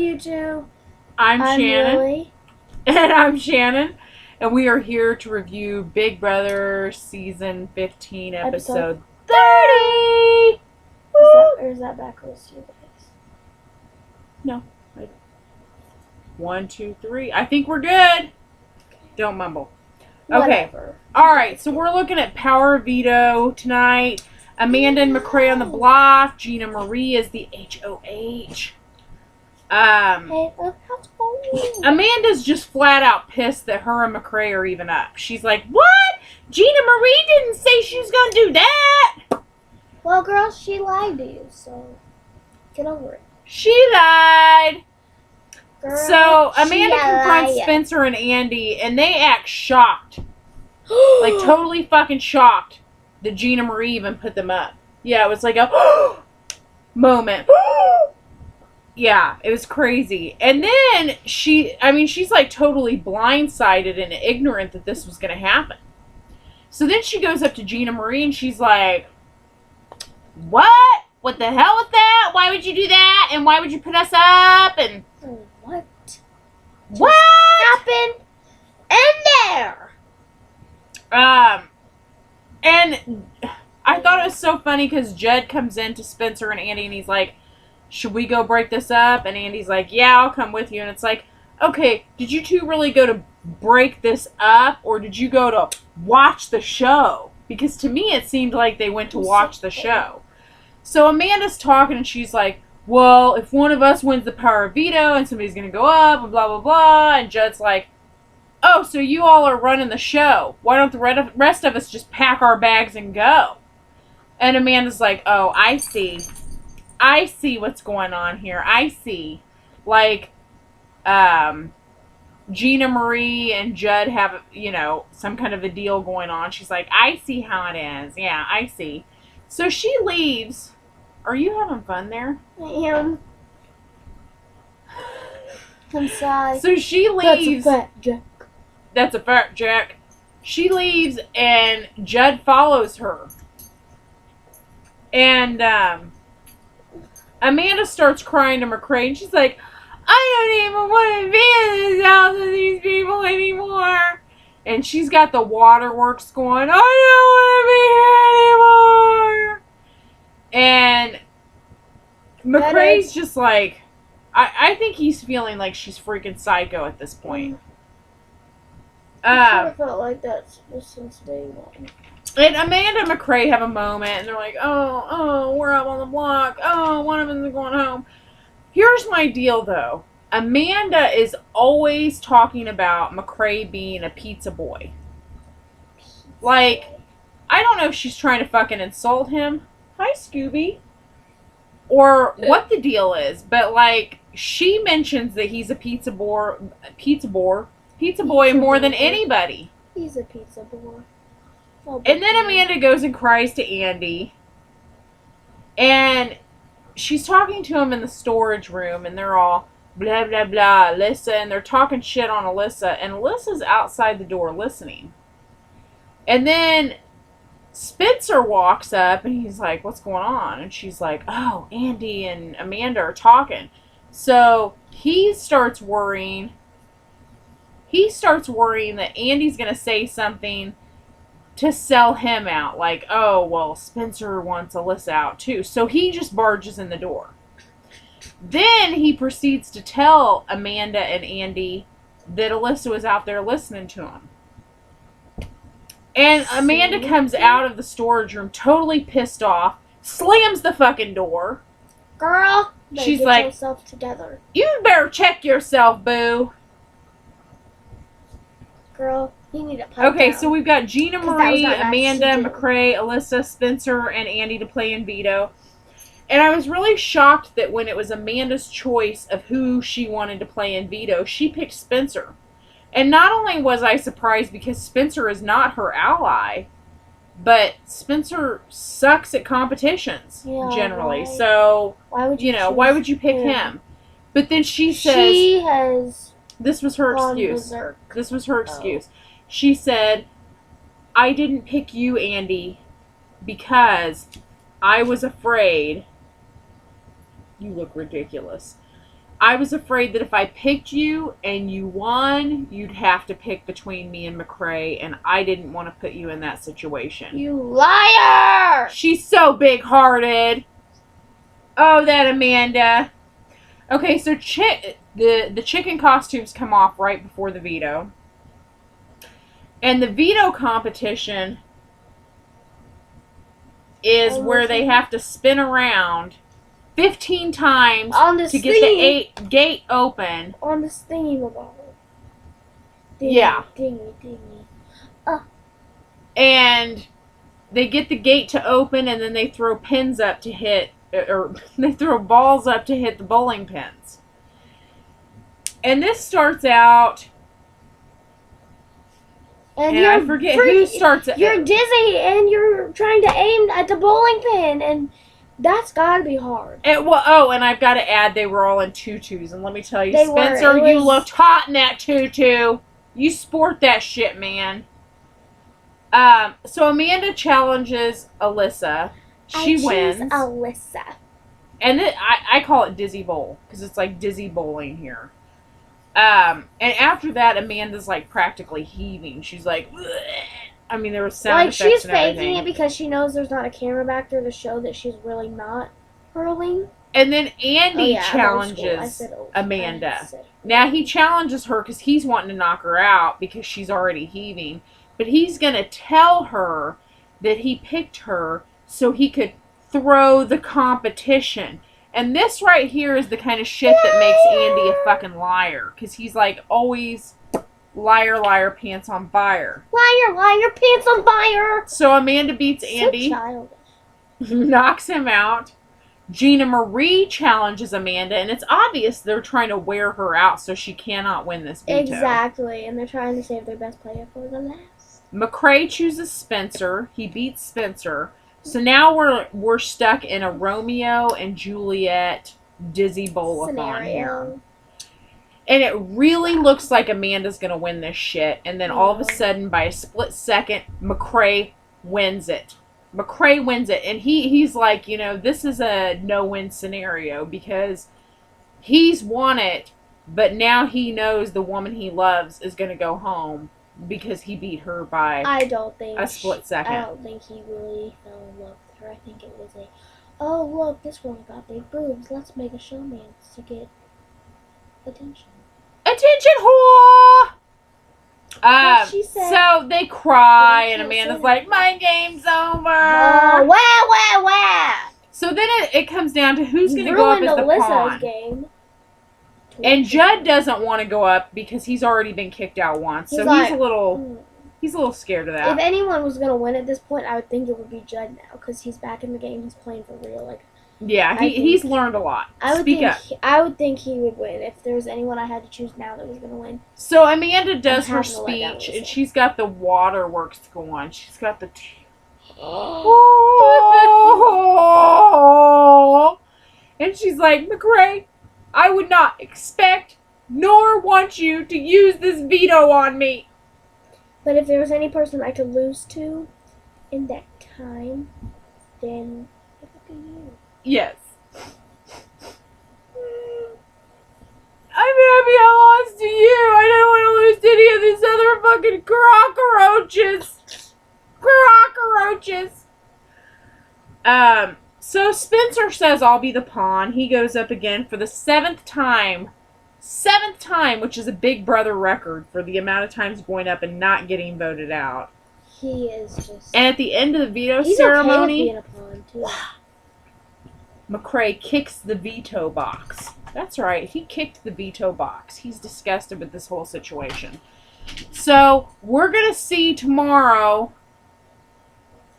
YouTube. I'm Shannon. Lily. And I'm Shannon. And we are here to review Big Brother Season 15, Episode 30! Is that backwards to you guys? No. 1, 2, 3. I think we're good. Don't mumble. Okay. Whatever. Alright, so we're looking at Power Veto tonight. Amanda and McCrae on the block. Ginamarie is the HOH. Hey, look how tall. Amanda's just flat out pissed that her and McCrae are even up. She's like, what? Ginamarie didn't say she was going to do that. Well, girl, she lied to you, so get over it. She lied. Girl, So Amanda she confronts lied. Spencer and Andy, and they act shocked. Like, totally fucking shocked that Ginamarie even put them up. Yeah, it was like a moment. Yeah, it was crazy. And then she's like totally blindsided and ignorant that this was going to happen. So then she goes up to Ginamarie and she's like, what? What the hell with that? Why would you do that? And why would you put us up? And What what happened in there? And I thought it was so funny because Judd comes in to Spencer and Andy and he's like, should we go break this up? And Andy's like, yeah, I'll come with you. And it's like, okay, did you two really go to break this up or did you go to watch the show? Because to me it seemed like they went to watch the show. So Amanda's talking and she's like, well, if one of us wins the Power of Veto and somebody's going to go up and blah, blah, blah. And Judd's like, oh, so you all are running the show. Why don't the rest of us just pack our bags and go? And Amanda's like, oh, I see. I see what's going on here. I see. Like, Ginamarie and Judd have, some kind of a deal going on. She's like, I see how it is. Yeah, I see. So she leaves. Are you having fun there? I am. I'm sorry. So she leaves. That's a fat jack. That's a fat jack. She leaves and Judd follows her. And Amanda starts crying to McCrae and she's like, I don't even want to be in this house with these people anymore. And she's got the waterworks going, I don't want to be here anymore. And McCrae's just like, I think he's feeling like she's freaking psycho at this point. I kind of felt like that since day one. And Amanda and McCrae have a moment, and they're like, oh, we're up on the block. Oh, one of them is going home. Here's my deal, though. Amanda is always talking about McCrae being a pizza boy. Like, I don't know if she's trying to fucking insult him. Hi, Scooby. Or what the deal is, but, like, she mentions that he's a pizza boy more than anybody. He's a pizza boy. And then Amanda goes and cries to Andy. And she's talking to him in the storage room. And they're all blah, blah, blah. Alyssa. And they're talking shit on Alyssa. And Alyssa's outside the door listening. And then Spencer walks up. And he's like, what's going on? And she's like, oh, Andy and Amanda are talking. So he starts worrying. That Andy's going to say something to sell him out. Like, oh, well, Spencer wants Alyssa out too. So he just barges in the door. Then he proceeds to tell Amanda and Andy that Alyssa was out there listening to him. And Amanda comes out of the storage room totally pissed off, slams the fucking door. Girl, she's get like, yourself together. You better check yourself, boo. Girl, you need to pipe Okay, down. so we've got Ginamarie, nice Amanda, to do. McCrae, Alyssa, Spencer, and Andy to play in Veto. And I was really shocked that when it was Amanda's choice of who she wanted to play in Veto, she picked Spencer. And not only was I surprised because Spencer is not her ally, but Spencer sucks at competitions, generally. Why? So, Why would you pick him? But then she says... She has... This was her excuse. Berserk. This was her excuse. She said, I didn't pick you, Andy, because I was afraid. You look ridiculous. I was afraid that if I picked you and you won, you'd have to pick between me and McCrae, and I didn't want to put you in that situation. You liar! She's so big-hearted. Oh, that Amanda. Okay, so the chicken costumes come off right before the veto. And the veto competition is where they have to spin around 15 times to get the gate open. On this thingy-mabobber. Yeah. Dingy. And they get the gate to open, and then they throw pins up to hit, or they throw balls up to hit the bowling pins. And this starts out, and I forget who starts it. You're dizzy, and you're trying to aim at the bowling pin, and that's gotta be hard. And I've got to add, they were all in tutus, and let me tell you, Spencer, you looked hot in that tutu. You sport that shit, man. So Amanda challenges Alyssa. She wins. Alyssa. And I call it Dizzy Bowl, because it's like dizzy bowling here. And after that, Amanda's like practically heaving. She's like, bleh. I mean, there was sound effects she's and faking everything. it because she knows there's not a camera back there to show that she's really not hurling. And then Andy challenges Amanda. Now he challenges her because he's wanting to knock her out because she's already heaving. But he's going to tell her that he picked her so he could throw the competition. And this right here is the kind of shit that makes Andy a fucking liar. Because he's like always liar, liar, pants on fire. Liar, liar, pants on fire. So Amanda beats Andy. So childish. Knocks him out. Ginamarie challenges Amanda, and it's obvious they're trying to wear her out so she cannot win this veto. Exactly, and they're trying to save their best player for the last. McCrae chooses Spencer. He beats Spencer. So now we're stuck in a Romeo and Juliet dizzy bowl-a-thon here. And it really looks like Amanda's going to win this shit. And then all of a sudden, by a split second, McCrae wins it. McCrae wins it. And he's like, you know, this is a no-win scenario because he's won it, but now he knows the woman he loves is going to go home because he beat her by a split second. I don't think he really fell in love with her. I think it was oh, look, this one got big boobs. Let's make a showmance to get attention. Attention, whore! She said, so they cry, and Amanda's like, my game's over. Wow. So then it comes down to who's going to go up as the pawn. Game. And Judd doesn't want to go up because he's already been kicked out once. So he's a little scared of that. If anyone was going to win at this point, I would think it would be Judd now because he's back in the game. He's playing for real. Like, yeah, he's learned a lot. I would think he would win if there was anyone I had to choose now that was going to win. So Amanda does her speech, and she's got the waterworks going. She's got the... And she's like, McCrae, I would not expect nor want you to use this veto on me. But if there was any person I could lose to in that time, then it would be you. Yes. I'm happy I lost to you. I didn't want to lose to any of these other fucking cockroaches. So Spencer says I'll be the pawn. He goes up again for the seventh time, which is a Big Brother record for the amount of times going up and not getting voted out. He is just... And at the end of the veto he's ceremony... okay with being a pawn, too. McCrae kicks the veto box. That's right, he kicked the veto box. He's disgusted with this whole situation. So, we're going to see tomorrow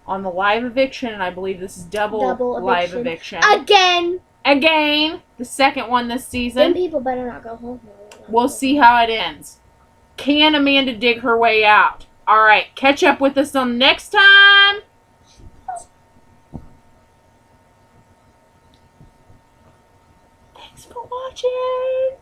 on the live eviction, and I believe this is double live eviction. Again! The second one this season. Then people better not go home. We'll see how it ends. Can Amanda dig her way out? Alright, catch up with us on next time. Thanks for watching.